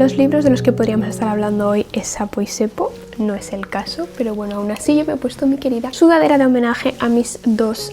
los libros de los que podríamos estar hablando hoy es Sapo y Sepo. No es el caso, pero bueno, aún así yo me he puesto mi querida sudadera de homenaje a mis dos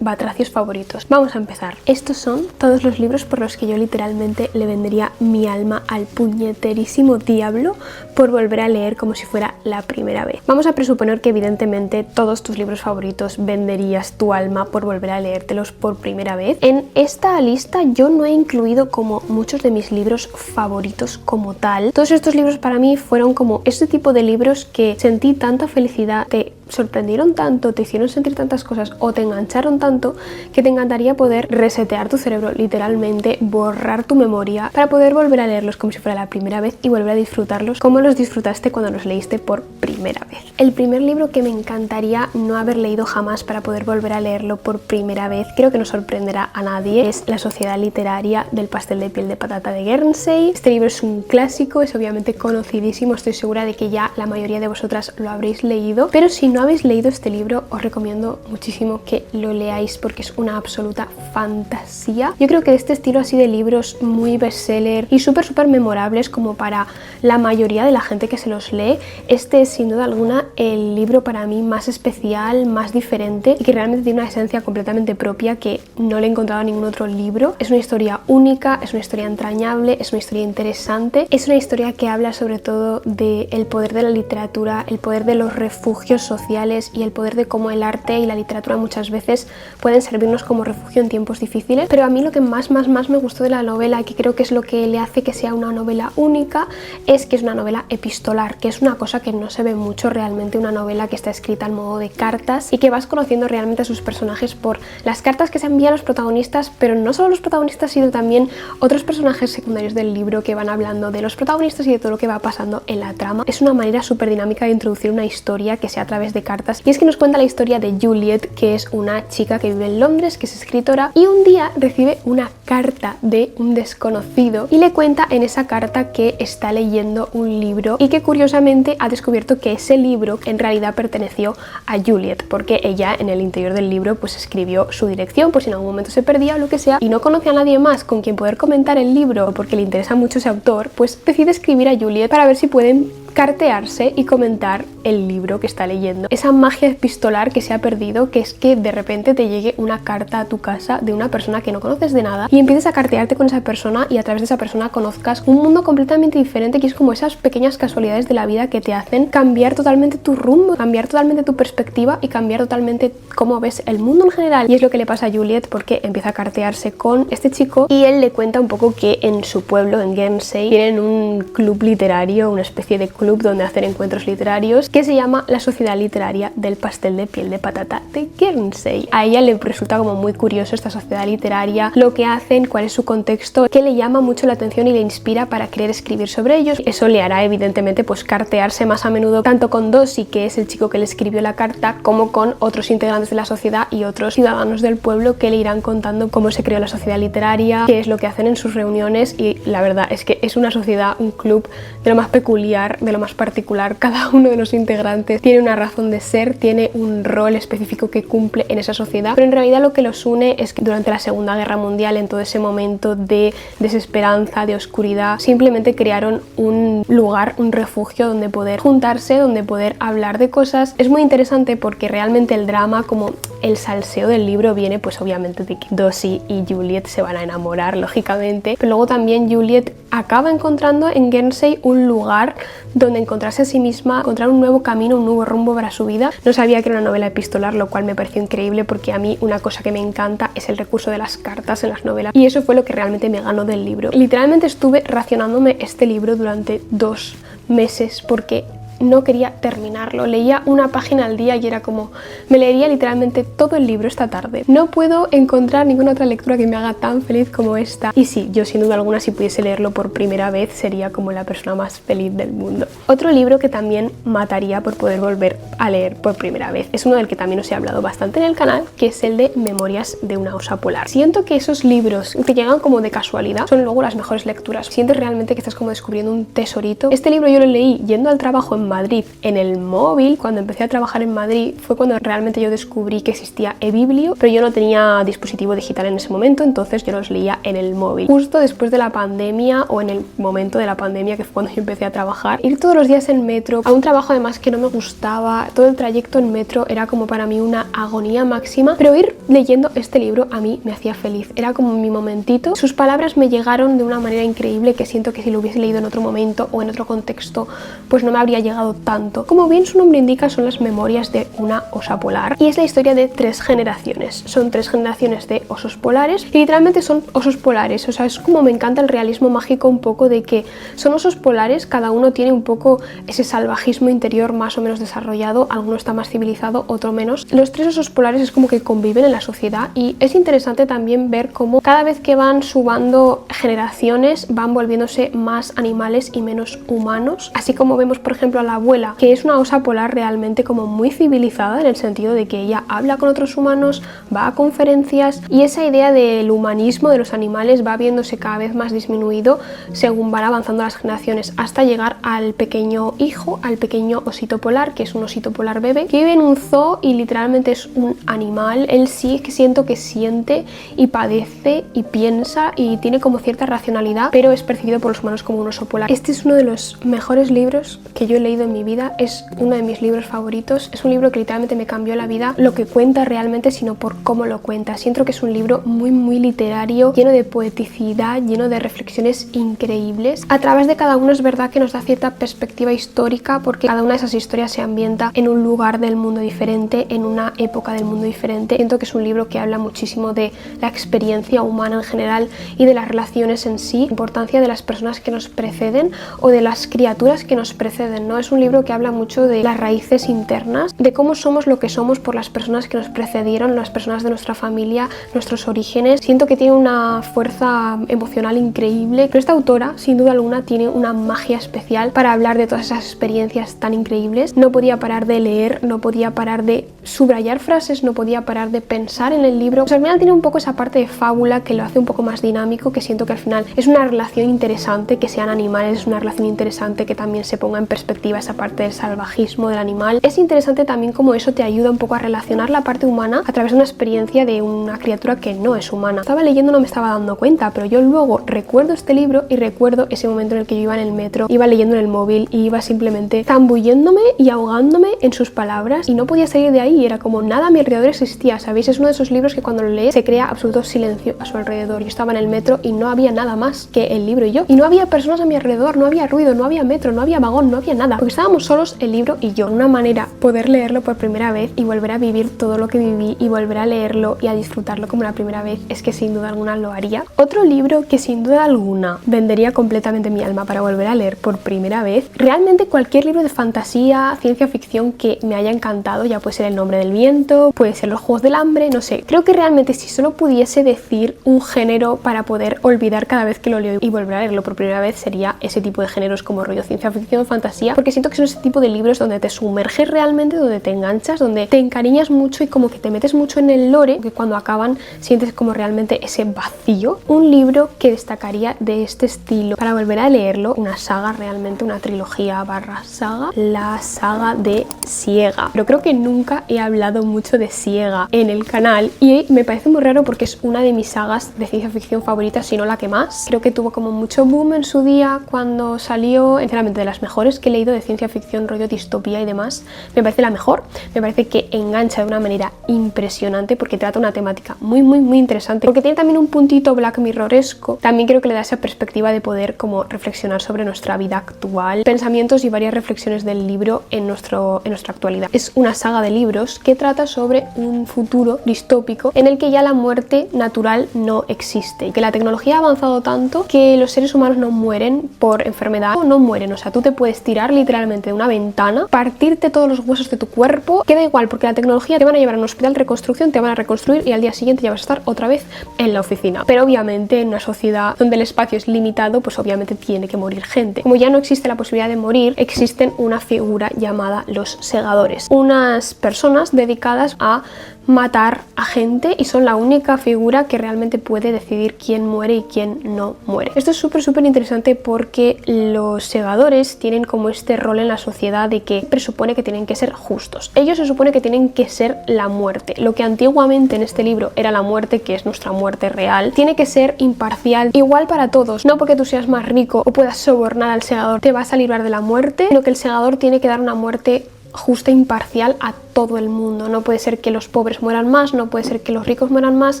batracios favoritos. Vamos a empezar. Estos son todos los libros por los que yo literalmente le vendería mi alma al puñeterísimo diablo por volver a leer como si fuera la primera vez. Vamos a presuponer que evidentemente todos tus libros favoritos venderías tu alma por volver a leértelos por primera vez. En esta lista yo no he incluido como muchos de mis libros favoritos como tal. Todos estos libros para mí fueron como este tipo de libros que sentí tanta felicidad, te sorprendieron tanto, te hicieron sentir tantas cosas o te engancharon tanto que te encantaría poder resetear tu cerebro, literalmente borrar tu memoria para poder volver a leerlos como si fuera la primera vez y volver a disfrutarlos como los disfrutaste cuando los leíste por primera vez. El primer libro que me encantaría no haber leído jamás para poder volver a leerlo por primera vez, creo que no sorprenderá a nadie, es La Sociedad Literaria del Pastel de Piel de Patata de Guernsey. Este libro es un clásico, es obviamente conocidísimo, estoy segura de que ya la mayoría de vosotras lo habréis leído, pero si no habéis leído este libro os recomiendo muchísimo que lo leáis porque es una absoluta fantasía. Yo creo que de este estilo así de libros muy bestseller y súper memorables como para la mayoría de la gente que se los lee, este es sin duda alguna el libro para mí más especial, más diferente y que realmente tiene una esencia completamente propia que no le he encontrado en ningún otro libro. Es una historia única, es una historia entrañable, es una historia interesante, es una historia que habla sobre todo del poder de la literatura, el poder de los refugios sociales y el poder de cómo el arte y la literatura muchas veces pueden servirnos como refugio en tiempos difíciles. Pero a mí lo que más me gustó de la novela, y que creo que es lo que le hace que sea una novela única, es que es una novela epistolar, que es una cosa que no se ve mucho realmente, una novela que está escrita al modo de cartas y que vas conociendo realmente a sus personajes por las cartas que se envían a los protagonistas, pero no solo los protagonistas sino también otros personajes secundarios del libro que van hablando de los protagonistas y de todo lo que va pasando en la trama. Es una manera súper dinámica de introducir una historia que sea a través de cartas, y es que nos cuenta la historia de Juliet, que es una chica que vive en Londres, que es escritora, y un día recibe una carta de un desconocido y le cuenta en esa carta que está leyendo un libro y que curiosamente ha descubierto que ese libro en realidad perteneció a Juliet, porque ella en el interior del libro pues escribió su dirección por si en algún momento se perdía o lo que sea, y no conoce a nadie más con quien poder comentar el libro porque le interesa mucho ese autor, pues decide escribir a Juliet para ver si pueden cartearse y comentar el libro que está leyendo. Esa magia epistolar que se ha perdido, que es que de repente te llegue una carta a tu casa de una persona que no conoces de nada y empieces a cartearte con esa persona y a través de esa persona conozcas un mundo completamente diferente, que es como esas pequeñas casualidades de la vida que te hacen cambiar totalmente tu rumbo, cambiar totalmente tu perspectiva y cambiar totalmente cómo ves el mundo en general. Y es lo que le pasa a Juliet, porque empieza a cartearse con este chico y él le cuenta un poco que en su pueblo, en Guernsey, tienen un club literario, una especie de club donde hacer encuentros literarios que se llama La Sociedad Literaria del Pastel de Piel de Patata de Guernsey. A ella le resulta como muy curioso esta sociedad literaria, lo que hacen, cuál es su contexto, que le llama mucho la atención y le inspira para querer escribir sobre ellos. Eso le hará evidentemente pues cartearse más a menudo tanto con Dossie, que es el chico que le escribió la carta, como con otros integrantes de la sociedad y otros ciudadanos del pueblo que le irán contando cómo se creó la sociedad literaria, qué es lo que hacen en sus reuniones. Y la verdad es que es una sociedad, un club de lo más peculiar, de lo más particular. Cada uno de los integrantes tiene una razón de ser, tiene un rol específico que cumple en esa sociedad, pero en realidad lo que los une es que durante la Segunda Guerra Mundial, en todo ese momento de desesperanza, de oscuridad, simplemente crearon un lugar, un refugio donde poder juntarse, donde poder hablar de cosas. Es muy interesante porque realmente el drama, como el salseo del libro, viene pues obviamente de que Dossie y Juliet se van a enamorar, lógicamente, pero luego también Juliet acaba encontrando en Guernsey un lugar donde encontrarse a sí misma, encontrar un nuevo camino, un nuevo rumbo para su vida. No sabía que era una novela epistolar, lo cual me pareció increíble porque a mí una cosa que me encanta es el recurso de las cartas en las novelas, y eso fue lo que realmente me ganó del libro. Literalmente estuve racionándome este libro durante 2 meses porque no quería terminarlo. Leía una página al día y era como, me leería literalmente todo el libro esta tarde. No puedo encontrar ninguna otra lectura que me haga tan feliz como esta. Y sí, yo sin duda alguna, si pudiese leerlo por primera vez, sería como la persona más feliz del mundo. Otro libro que también mataría por poder volver a leer por primera vez es uno del que también os he hablado bastante en el canal, que es el de Memorias de una osa polar. Siento que esos libros que llegan como de casualidad son luego las mejores lecturas. Sientes realmente que estás como descubriendo un tesorito. Este libro yo lo leí yendo al trabajo en Madrid en el móvil. Cuando empecé a trabajar en Madrid fue cuando realmente yo descubrí que existía eBiblio, pero yo no tenía dispositivo digital en ese momento, entonces yo los leía en el móvil. Justo después de la pandemia, o en el momento de la pandemia, que fue cuando yo empecé a trabajar, ir todos los días en metro, a un trabajo además que no me gustaba, todo el trayecto en metro era como para mí una agonía máxima, pero ir leyendo este libro a mí me hacía feliz, era como mi momentito. Sus palabras me llegaron de una manera increíble que siento que si lo hubiese leído en otro momento o en otro contexto pues no me habría llegado tanto. Como bien su nombre indica, son las memorias de una osa polar y es la historia de 3 generaciones. Son 3 generaciones de osos polares y literalmente son osos polares, o sea, es como me encanta el realismo mágico un poco de que son osos polares, cada uno tiene un poco ese salvajismo interior más o menos desarrollado, alguno está más civilizado, otro menos. Los 3 osos polares es como que conviven en la sociedad y es interesante también ver cómo cada vez que van subando generaciones van volviéndose más animales y menos humanos, así como vemos por ejemplo a la abuela, que es una osa polar realmente como muy civilizada en el sentido de que ella habla con otros humanos, va a conferencias y esa idea del humanismo de los animales va viéndose cada vez más disminuido según van avanzando las generaciones hasta llegar al pequeño hijo, al pequeño osito polar, que es un osito polar bebé, que vive en un zoo y literalmente es un animal. Él sí que siento que siente y padece y piensa y tiene como cierta racionalidad, pero es percibido por los humanos como un oso polar. Este es uno de los mejores libros que yo he leído en mi vida, es uno de mis libros favoritos, es un libro que literalmente me cambió la vida, lo que cuenta realmente, sino por cómo lo cuenta. Siento que es un libro muy literario, lleno de poeticidad, lleno de reflexiones increíbles. A través de cada uno es verdad que nos da cierta perspectiva histórica porque cada una de esas historias se ambienta en un lugar del mundo diferente, en una época del mundo diferente. Siento que es un libro que habla muchísimo de la experiencia humana en general y de las relaciones en sí, importancia de las personas que nos preceden o de las criaturas que nos preceden, ¿no? Es un libro que habla mucho de las raíces internas, de cómo somos lo que somos por las personas que nos precedieron, las personas de nuestra familia, nuestros orígenes. Siento que tiene una fuerza emocional increíble, pero esta autora sin duda alguna tiene una magia especial para hablar de todas esas experiencias tan increíbles. No podía parar de leer, no podía parar de subrayar frases, no podía parar de pensar en el libro. Pues al final tiene un poco esa parte de fábula que lo hace un poco más dinámico, que siento que al final es una relación interesante, que sean animales, es una relación interesante que también se ponga en perspectiva esa parte del salvajismo del animal. Es interesante también como eso te ayuda un poco a relacionar la parte humana a través de una experiencia de una criatura que no es humana. Estaba leyendo, no me estaba dando cuenta, pero yo luego recuerdo este libro y recuerdo ese momento en el que yo iba en el metro, iba leyendo en el móvil y iba simplemente zambulléndome y ahogándome en sus palabras y no podía salir de ahí, era como nada a mi alrededor existía, ¿sabéis? Es uno de esos libros que cuando lo lees se crea absoluto silencio a su alrededor. Yo estaba en el metro y no había nada más que el libro y yo, y no había personas a mi alrededor, no había ruido, no había metro, no había vagón, no había nada, porque estábamos solos el libro y yo. Una manera poder leerlo por primera vez y volver a vivir todo lo que viví y volver a leerlo y a disfrutarlo como la primera vez es que sin duda alguna lo haría. Otro libro que sin duda alguna vendería completamente mi alma para volver a leer por primera vez, realmente cualquier libro de fantasía, ciencia ficción que me haya encantado, ya puede ser El nombre del viento, puede ser Los juegos del hambre, no sé, creo que realmente si solo pudiese decir un género para poder olvidar cada vez que lo leo y volver a leerlo por primera vez, sería ese tipo de géneros como rollo ciencia ficción, fantasía, porque siento que son ese tipo de libros donde te sumerges realmente, donde te enganchas, donde te encariñas mucho y como que te metes mucho en el lore, que cuando acaban sientes como realmente ese vacío. Un libro que destacaría de este estilo para volver a leerlo, una saga, realmente una trilogía barra saga, la saga de Siega. Pero creo que nunca he hablado mucho de Siega en el canal y me parece muy raro porque es una de mis sagas de ciencia ficción favoritas, si no la que más. Creo que tuvo como mucho boom en su día cuando salió, sinceramente de las mejores que he leído de ciencia ficción, rollo distopía y demás. Me parece la mejor, me parece que engancha de una manera impresionante porque trata una temática muy interesante, porque tiene también un puntito Black Mirroresco. También creo que le da esa perspectiva de poder como reflexionar sobre nuestra vida actual, pensamientos y varias reflexiones del libro en nuestra actualidad. Es una saga de libros que trata sobre un futuro distópico en el que ya la muerte natural no existe, que la tecnología ha avanzado tanto que los seres humanos no mueren por enfermedad o no mueren, o sea, tú te puedes tirar literalmente de una ventana, partirte todos los huesos de tu cuerpo, queda igual porque la tecnología te van a llevar a un hospital de reconstrucción, te van a reconstruir y al día siguiente ya vas a estar otra vez en la oficina. Pero obviamente en una sociedad donde el espacio es limitado, pues obviamente tiene que morir gente. Como ya no existe la posibilidad de morir, existen una figura llamada los segadores, unas personas dedicadas a matar a gente y son la única figura que realmente puede decidir quién muere y quién no muere. Esto es súper interesante porque los segadores tienen como este rol en la sociedad de que presupone que tienen que ser justos. Ellos se supone que tienen que ser la muerte. Lo que antiguamente en este libro era la muerte, que es nuestra muerte real, tiene que ser imparcial, igual para todos. No porque tú seas más rico o puedas sobornar al segador te vas a librar de la muerte, sino que el segador tiene que dar una muerte justa e imparcial a todo el mundo. No puede ser que los pobres mueran más, no puede ser que los ricos mueran más.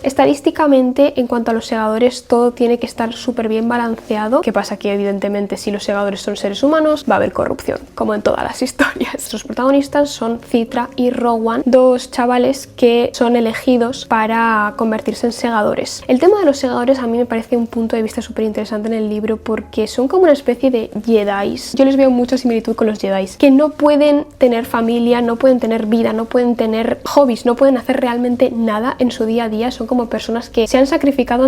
Estadísticamente, en cuanto a los segadores, todo tiene que estar súper bien balanceado. ¿Qué pasa? Que evidentemente si los segadores son seres humanos, va a haber corrupción, como en todas las historias. Los protagonistas son Citra y Rowan, dos chavales que son elegidos para convertirse en segadores. El tema de los segadores a mí me parece un punto de vista súper interesante en el libro porque son como una especie de Jedis. Yo les veo mucha similitud con los Jedis, que no pueden tener familia, no pueden tener vida, no pueden tener hobbies, no pueden hacer realmente nada en su día a día. Son como personas que se han sacrificado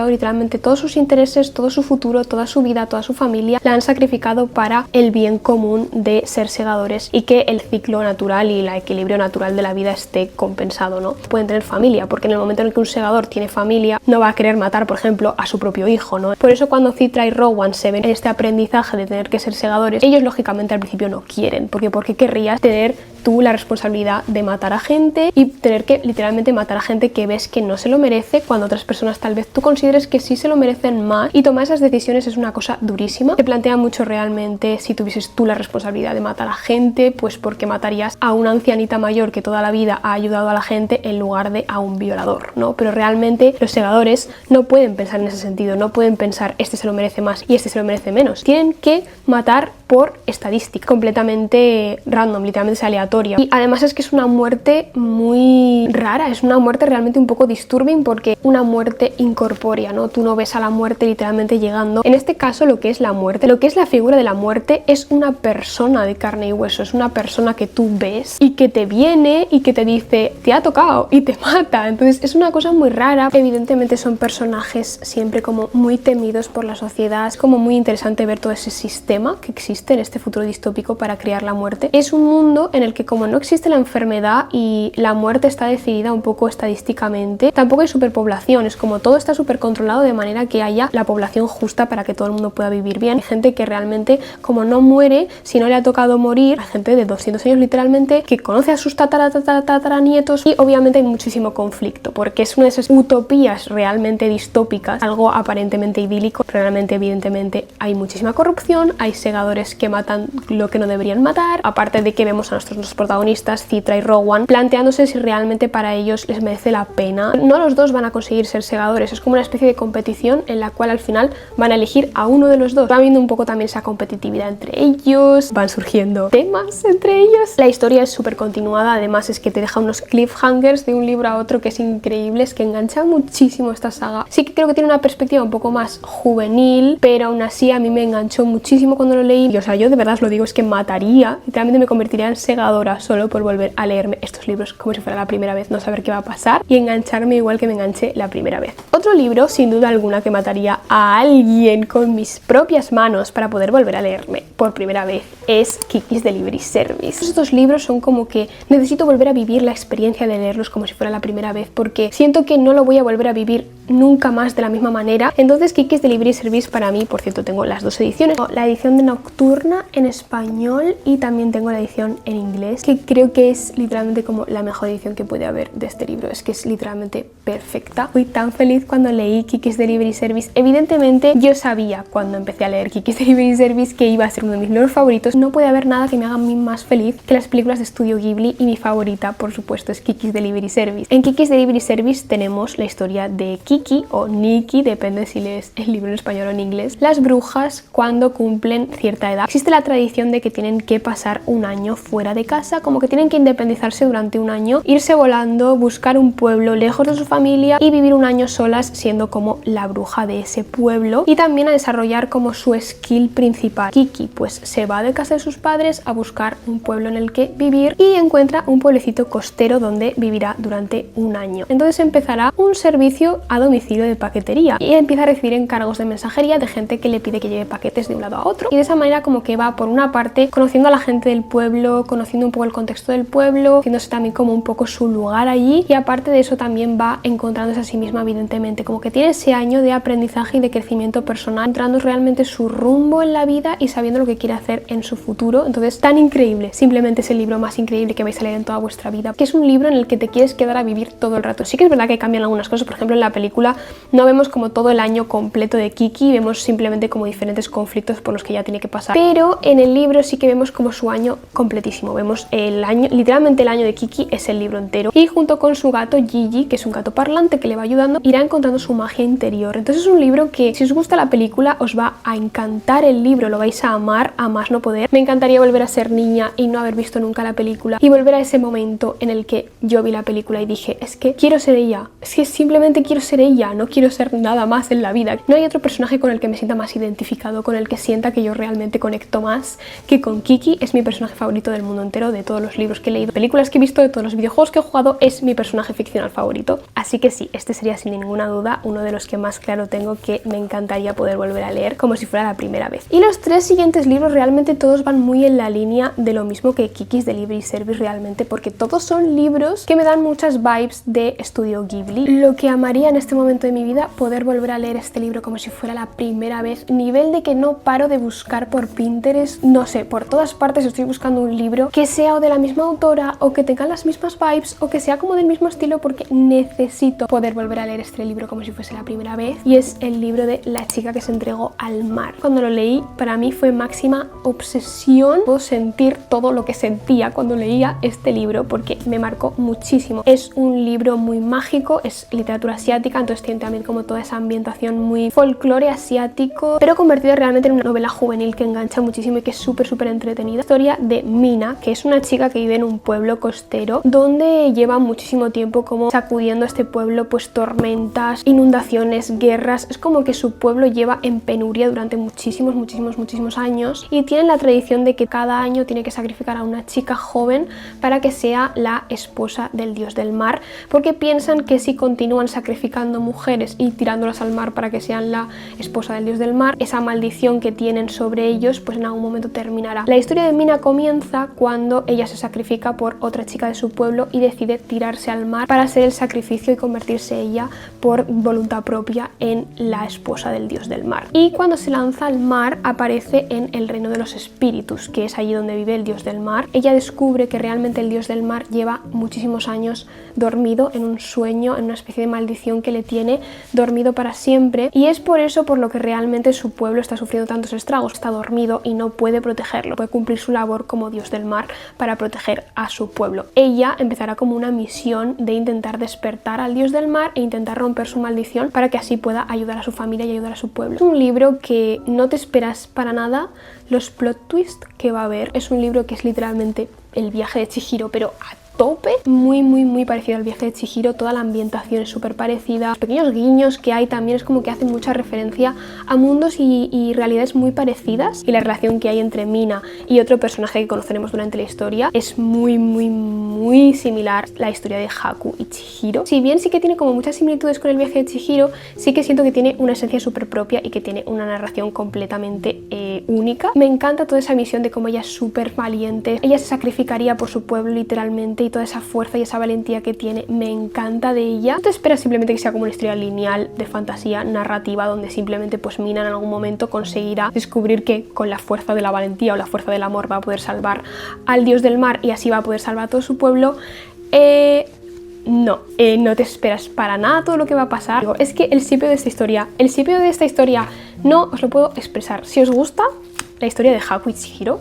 literalmente todos sus intereses, todo su futuro, toda su vida, toda su familia, la han sacrificado para el bien común de ser segadores y que el ciclo natural y el equilibrio natural de la vida esté compensado, ¿no? Pueden tener familia, porque en el momento en el que un segador tiene familia, no va a querer matar, por ejemplo, a su propio hijo, ¿no? Por eso cuando Citra y Rowan se ven en este aprendizaje de tener que ser segadores, ellos lógicamente al principio no quieren, porque ¿por qué querrías tener tú la responsabilidad de matar a gente y tener que literalmente matar a gente que ves que no se lo merece, cuando otras personas tal vez tú consideres que sí se lo merecen más? Y tomar esas decisiones es una cosa durísima. Te plantea mucho realmente si tuvieses tú la responsabilidad de matar a gente, pues porque matarías a una ancianita mayor que toda la vida ha ayudado a la gente en lugar de a un violador, ¿no? Pero realmente los segadores no pueden pensar en ese sentido, no pueden pensar este se lo merece más y este se lo merece menos. Tienen que matar por estadística, completamente random, literalmente es aleatoria. Y además es que es una muerte muy rara, es una muerte realmente un poco disturbing porque una muerte incorpórea, ¿no? Tú no ves a la muerte literalmente llegando. En este caso lo que es la muerte, lo que es la figura de la muerte es una persona de carne y hueso, es una persona que tú ves y que te viene y que te dice te ha tocado y te mata. Entonces es una cosa muy rara. Evidentemente son personajes siempre como muy temidos por la sociedad. Es como muy interesante ver todo ese sistema que existe en este futuro distópico para crear la muerte. Es un mundo en el que como no existe la enfermedad y la muerte está decidida un poco estadísticamente, tampoco hay superpoblación, es como todo está súper controlado de manera que haya la población justa para que todo el mundo pueda vivir bien. Hay gente que realmente como no muere, si no le ha tocado morir, hay gente de 200 años literalmente que conoce a sus tataranietos y obviamente hay muchísimo conflicto porque es una de esas utopías realmente distópicas, algo aparentemente idílico, pero realmente evidentemente hay muchísima corrupción, hay segadores que matan lo que no deberían matar, aparte de que vemos a nuestros dos protagonistas, Citra y Rowan, planteándose si realmente para ellos les merece la pena. No los dos van a conseguir ser segadores, es como una especie de competición en la cual al final van a elegir a uno de los dos. Va habiendo un poco también esa competitividad entre ellos, van surgiendo temas entre ellos. La historia es súper continuada, además es que te deja unos cliffhangers de un libro a otro que es increíble, es que engancha muchísimo esta saga. Sí que creo que tiene una perspectiva un poco más juvenil, pero aún así a mí me enganchó muchísimo cuando lo leí. Y, o sea, yo de verdad os lo digo, es que mataría, literalmente me convertiría en segadora solo por volver a leerme estos libros como si fuera la primera vez, no saber qué va a pasar y engancharme igual que me enganché la primera vez. Otro libro, sin duda alguna, que mataría a alguien con mis propias manos para poder volver a leerme por primera vez es Kiki's Delivery Service. Estos libros son como que necesito volver a vivir la experiencia de leerlos como si fuera la primera vez porque siento que no lo voy a volver a vivir nunca más de la misma manera. Entonces Kiki's Delivery Service para mí, por cierto, tengo las dos ediciones, la edición de Nocturna en español y también tengo la edición en inglés, que creo que es literalmente como la mejor edición que puede haber de este libro, es que es literalmente perfecta. Fui tan feliz cuando leí Kiki's Delivery Service. Evidentemente yo sabía cuando empecé a leer Kiki's Delivery Service que iba a ser uno de mis libros favoritos. No puede haber nada que me haga a mí más feliz que las películas de Estudio Ghibli y mi favorita, por supuesto, es Kiki's Delivery Service. En Kiki's Delivery Service tenemos la historia de Kiki o Nikki, depende si lees el libro en español o en inglés, las brujas cuando cumplen cierta edad. Existe la tradición de que tienen que pasar un año fuera de casa, como que tienen que independizarse durante un año, irse volando, buscar un pueblo lejos de su familia y vivir un año solas siendo como la bruja de ese pueblo y también a desarrollar como su skill principal. Kiki pues se va de casa de sus padres a buscar un pueblo en el que vivir y encuentra un pueblecito costero donde vivirá durante un año. Entonces empezará un servicio a domicilio de paquetería y empieza a recibir encargos de mensajería de gente que le pide que lleve paquetes de un lado a otro, y de esa manera como que va por una parte conociendo a la gente del pueblo, conociendo un poco el contexto del pueblo, haciéndose también como un poco su lugar allí, y aparte de eso también va encontrándose a sí misma, evidentemente, como que tiene ese año de aprendizaje y de crecimiento personal, encontrando realmente su rumbo en la vida y sabiendo lo que quiere hacer en su futuro. Entonces, tan increíble, simplemente es el libro más increíble que vais a leer en toda vuestra vida, que es un libro en el que te quieres quedar a vivir todo el rato. Sí que es verdad que cambian algunas cosas, por ejemplo en la película no vemos como todo el año completo de Kiki, vemos simplemente como diferentes conflictos por los que ella tiene que pasar, pero en el libro sí que vemos como su año completísimo, vemos el año, literalmente el año de Kiki es el libro entero, y junto con su gato Gigi, que es un gato parlante que le va ayudando, irá encontrando su magia interior. Entonces es un libro que si os gusta la película os va a encantar el libro, lo vais a amar a más no poder. Me encantaría volver a ser niña y no haber visto nunca la película y volver a ese momento en el que yo vi la película y dije, es que quiero ser ella, es que simplemente quiero ser ella, no quiero ser nada más en la vida. No hay otro personaje con el que me sienta más identificado, con el que sienta que yo realmente conecto más que con Kiki. Es mi personaje favorito del mundo entero, de todos los libros que he leído, películas que he visto, de todos los videojuegos que he jugado, es mi personaje ficcional favorito. Así que sí, este sería sin ninguna duda uno de los que más claro tengo que me encantaría poder volver a leer como si fuera la primera vez. Y los tres siguientes libros realmente todos van muy en la línea de lo mismo que Kiki's Delivery Service realmente, porque todos son libros que me dan muchas vibes de Estudio Ghibli. Lo que amaría en este momento de mi vida, poder volver a leer este libro como si fuera la primera vez, nivel de que no paro de buscar por Pinterest, no sé, por todas partes estoy buscando un libro que sea o de la misma autora o que tenga las mismas vibes o que sea como del mismo estilo, porque necesito poder volver a leer este libro como si fuese la primera vez, y es el libro de La chica que se entregó al mar. Cuando lo leí, para mí fue máxima obsesión. Puedo sentir todo lo que sentía cuando leía este libro porque me marcó muchísimo. Es un libro muy mágico, es literatura asiática, entonces tiene también como toda esa ambientación muy folclore asiático, pero convertido realmente en una novela juvenil que engancha muchísimo y que es súper entretenida. Historia de Mina, que es una chica que vive en un pueblo costero donde lleva muchísimo tiempo como sacudiendo a este pueblo pues tormentas, inundaciones, guerras. Es como que su pueblo lleva en penuria durante muchísimos años, y tienen la tradición de que cada año tiene que sacrificar a una chica joven para que sea la esposa del dios del mar, porque piensan que si continúan sacrificando mujeres y tirándolas al mar para que sean la esposa del dios del mar, esa maldición que tienen sobre ellos pues en algún momento terminará. La historia de Mina comienza cuando ella se sacrifica por otra chica de su pueblo y decide tirarse al mar para hacer el sacrificio y convertirse ella por voluntad propia en la esposa del dios del mar. Y cuando se lanza al mar aparece en el reino de los espíritus, que es allí donde vive el dios del mar. Ella descubre que realmente el dios del mar lleva muchísimos años dormido en un sueño, en una especie de maldición que le tiene dormido para siempre, y es por eso por lo que realmente su pueblo está sufriendo tantos estragos. Está dormido y no puede protegerlo, puede cumplir su labor como dios del mar para proteger a su pueblo. Ella empezará como una misión de intentar despertar al dios del mar e intentar romper su maldición para que así pueda ayudar a su familia y ayudar a su pueblo. Es un libro que no te esperas para nada los plot twists que va a haber. Es un libro que es literalmente el viaje de Chihiro, pero a tope, muy parecido al viaje de Chihiro. Toda la ambientación es súper parecida, los pequeños guiños que hay también es como que hacen mucha referencia a mundos y realidades muy parecidas, y la relación que hay entre Mina y otro personaje que conoceremos durante la historia es muy similar. La historia de Haku y Chihiro, si bien sí que tiene como muchas similitudes con el viaje de Chihiro, sí que siento que tiene una esencia súper propia y que tiene una narración completamente única. Me encanta toda esa misión de cómo ella es súper valiente, ella se sacrificaría por su pueblo literalmente, y toda esa fuerza y esa valentía que tiene, me encanta de ella. No te esperas simplemente que sea como una historia lineal de fantasía narrativa donde simplemente pues Mina en algún momento conseguirá descubrir que con la fuerza de la valentía o la fuerza del amor va a poder salvar al dios del mar y así va a poder salvar a todo su pueblo. No te esperas para nada todo lo que va a pasar. Es que el sitio de esta historia no os lo puedo expresar. Si os gusta la historia de Haku y Chihiro,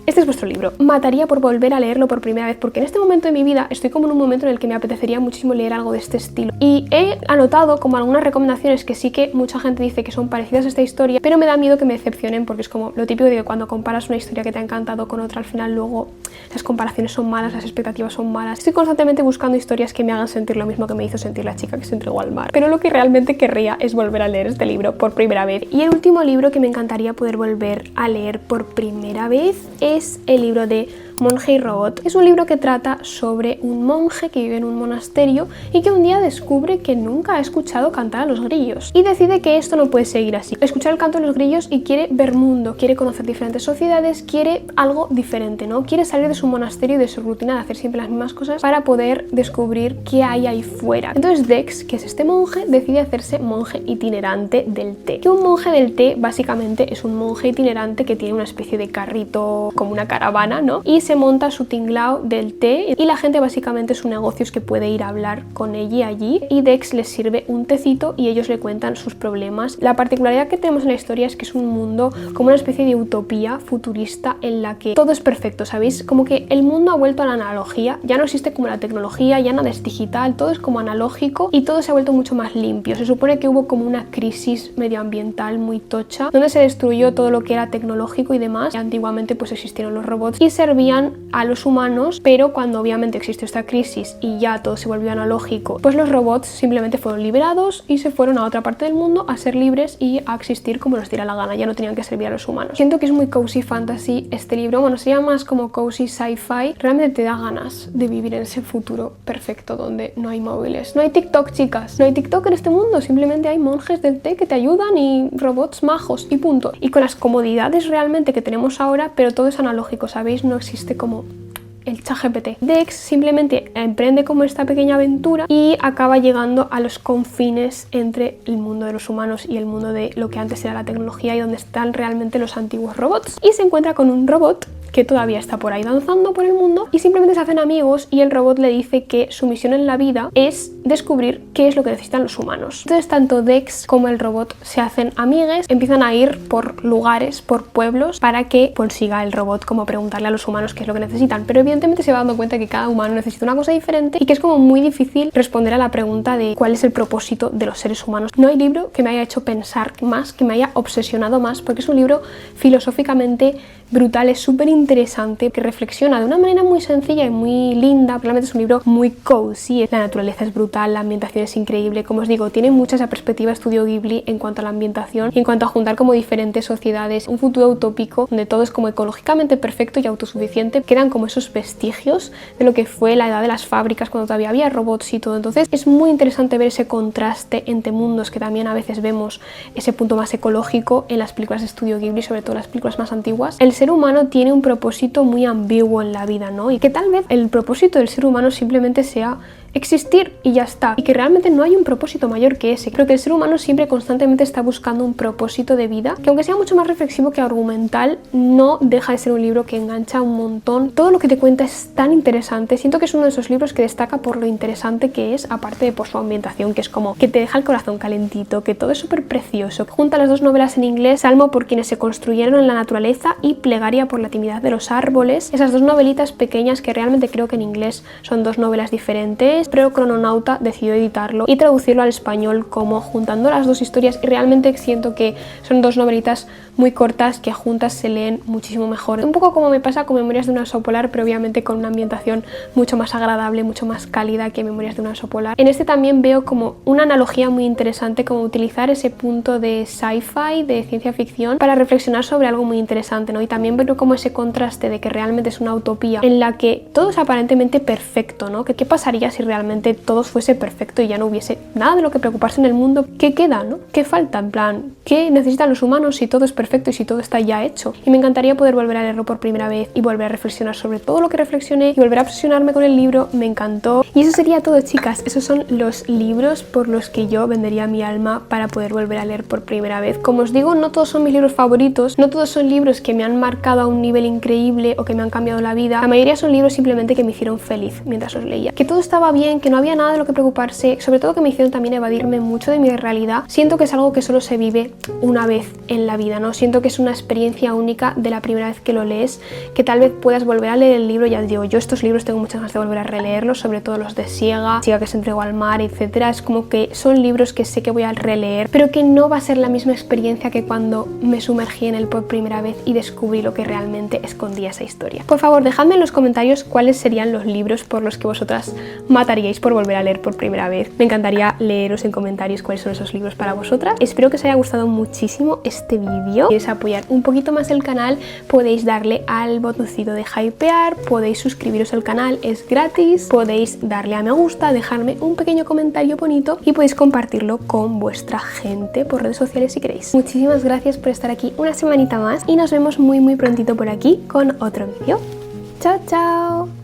este es vuestro libro. Mataría por volver a leerlo por primera vez, porque en este momento de mi vida estoy como en un momento en el que me apetecería muchísimo leer algo de este estilo. Y he anotado como algunas recomendaciones que sí que mucha gente dice que son parecidas a esta historia, pero me da miedo que me decepcionen, porque es como lo típico de que cuando comparas una historia que te ha encantado con otra, al final luego las comparaciones son malas, las expectativas son malas. Estoy constantemente buscando historias que me hagan sentir lo mismo que me hizo sentir la chica que se entregó al mar. Pero lo que realmente querría es volver a leer este libro por primera vez. Y el último libro que me encantaría poder volver a leer por primera vez es el libro de Monje y Robot. Es un libro que trata sobre un monje que vive en un monasterio y que un día descubre que nunca ha escuchado cantar a los grillos y decide que esto no puede seguir así. Escuchar el canto de los grillos y quiere ver mundo, quiere conocer diferentes sociedades, quiere algo diferente, ¿no? Quiere salir de su monasterio y de su rutina de hacer siempre las mismas cosas para poder descubrir qué hay ahí fuera. Entonces Dex, que es este monje, decide hacerse monje itinerante del té. Que un monje del té básicamente es un monje itinerante que tiene una especie de carrito, como una caravana, ¿no? Y se monta su tinglao del té y la gente básicamente su negocio es que puede ir a hablar con ella allí y Dex les sirve un tecito y ellos le cuentan sus problemas. La particularidad que tenemos en la historia es que es un mundo como una especie de utopía futurista en la que todo es perfecto, ¿sabéis? Como que el mundo ha vuelto a la analogía, ya no existe como la tecnología, ya nada es digital, todo es como analógico y todo se ha vuelto mucho más limpio. Se supone que hubo como una crisis medioambiental muy tocha donde se destruyó todo lo que era tecnológico y demás. Antiguamente pues existieron los robots y servían a los humanos, pero cuando obviamente existió esta crisis y ya todo se volvió analógico, pues los robots simplemente fueron liberados y se fueron a otra parte del mundo a ser libres y a existir como les diera la gana, ya no tenían que servir a los humanos. Siento que es muy cozy fantasy este libro, bueno, sería más como cozy sci-fi, realmente te da ganas de vivir en ese futuro perfecto donde no hay móviles, no hay TikTok, chicas, no hay TikTok en este mundo, simplemente hay monjes del té que te ayudan y robots majos y punto. Y con las comodidades realmente que tenemos ahora, pero todo es analógico, ¿sabéis? No existe como el ChatGPT. Dex simplemente emprende como esta pequeña aventura y acaba llegando a los confines entre el mundo de los humanos y el mundo de lo que antes era la tecnología y donde están realmente los antiguos robots. Y se encuentra con un robot que todavía está por ahí danzando por el mundo y simplemente se hacen amigos y el robot le dice que su misión en la vida es descubrir qué es lo que necesitan los humanos. Entonces tanto Dex como el robot se hacen amigues, empiezan a ir por lugares, por pueblos para que consiga el robot como preguntarle a los humanos qué es lo que necesitan, pero evidentemente se va dando cuenta que cada humano necesita una cosa diferente y que es como muy difícil responder a la pregunta de cuál es el propósito de los seres humanos. No hay libro que me haya hecho pensar más, que me haya obsesionado más, porque es un libro filosóficamente brutal, es súper interesante, que reflexiona de una manera muy sencilla y muy linda. Realmente es un libro muy cozy, la naturaleza es brutal, la ambientación es increíble, como os digo, tiene mucha esa perspectiva Estudio Ghibli en cuanto a la ambientación y en cuanto a juntar como diferentes sociedades, un futuro utópico donde todo es como ecológicamente perfecto y autosuficiente, quedan como esos vestigios de lo que fue la edad de las fábricas cuando todavía había robots y todo. Entonces es muy interesante ver ese contraste entre mundos que también a veces vemos ese punto más ecológico en las películas de Estudio Ghibli, sobre todo las películas más antiguas. El ser humano tiene un propósito muy ambiguo en la vida, ¿no? Y que tal vez el propósito del ser humano simplemente sea existir y ya está, y que realmente no hay un propósito mayor que ese. Creo que el ser humano siempre constantemente está buscando un propósito de vida que, aunque sea mucho más reflexivo que argumental, no deja de ser un libro que engancha un montón. Todo lo que te cuenta es tan interesante. Siento que es uno de esos libros que destaca por lo interesante que es, aparte de por su ambientación, que es como que te deja el corazón calentito, que todo es súper precioso. Junta las dos novelas en inglés, Salmo por quienes se construyeron en la naturaleza y Plegaria por la timidez de los árboles. Esas dos novelitas pequeñas que realmente creo que en inglés son dos novelas diferentes, pero Crononauta decidió editarlo y traducirlo al español como juntando las dos historias, y realmente siento que son dos novelitas muy cortas que juntas se leen muchísimo mejor. Un poco como me pasa con Memorias de un oso polar, pero obviamente con una ambientación mucho más agradable, mucho más cálida que Memorias de un oso polar. En este también veo como una analogía muy interesante, como utilizar ese punto de sci-fi, de ciencia ficción, para reflexionar sobre algo muy interesante, ¿no? Y también veo como ese contraste de que realmente es una utopía en la que todo es aparentemente perfecto, ¿no? ¿Qué pasaría si realmente todo fuese perfecto y ya no hubiese nada de lo que preocuparse en el mundo? ¿Qué queda, no? ¿Qué falta? En plan, ¿qué necesitan los humanos si todo es perfecto y si todo está ya hecho? Y me encantaría poder volver a leerlo por primera vez y volver a reflexionar sobre todo lo que reflexioné y volver a obsesionarme con el libro. Me encantó. Y eso sería todo, chicas. Esos son los libros por los que yo vendería mi alma para poder volver a leer por primera vez. Como os digo, no todos son mis libros favoritos, no todos son libros que me han marcado a un nivel increíble o que me han cambiado la vida. La mayoría son libros simplemente que me hicieron feliz mientras los leía. Que todo estaba bien, que no había nada de lo que preocuparse, sobre todo que me hicieron también evadirme mucho de mi realidad. Siento que es algo que solo se vive una vez en la vida, ¿no? Siento que es una experiencia única de la primera vez que lo lees, que tal vez puedas volver a leer el libro. Ya digo, yo estos libros tengo muchas ganas de volver a releerlos, sobre todo los de Siega que se entregó al mar, etcétera. Es como que son libros que sé que voy a releer, pero que no va a ser la misma experiencia que cuando me sumergí en él por primera vez y descubrí lo que realmente escondía esa historia. Por favor, dejadme en los comentarios cuáles serían los libros por los que vosotras mataríais por volver a leer por primera vez. Me encantaría leeros en comentarios cuáles son esos libros para vosotras. Espero que os haya gustado muchísimo este vídeo. Si queréis apoyar un poquito más el canal, podéis darle al botoncito de hypear, podéis suscribiros al canal, es gratis, podéis darle a me gusta, dejarme un pequeño comentario bonito y podéis compartirlo con vuestra gente por redes sociales si queréis. Muchísimas gracias por estar aquí una semanita más y nos vemos muy prontito por aquí con otro vídeo. ¡Chao, chao!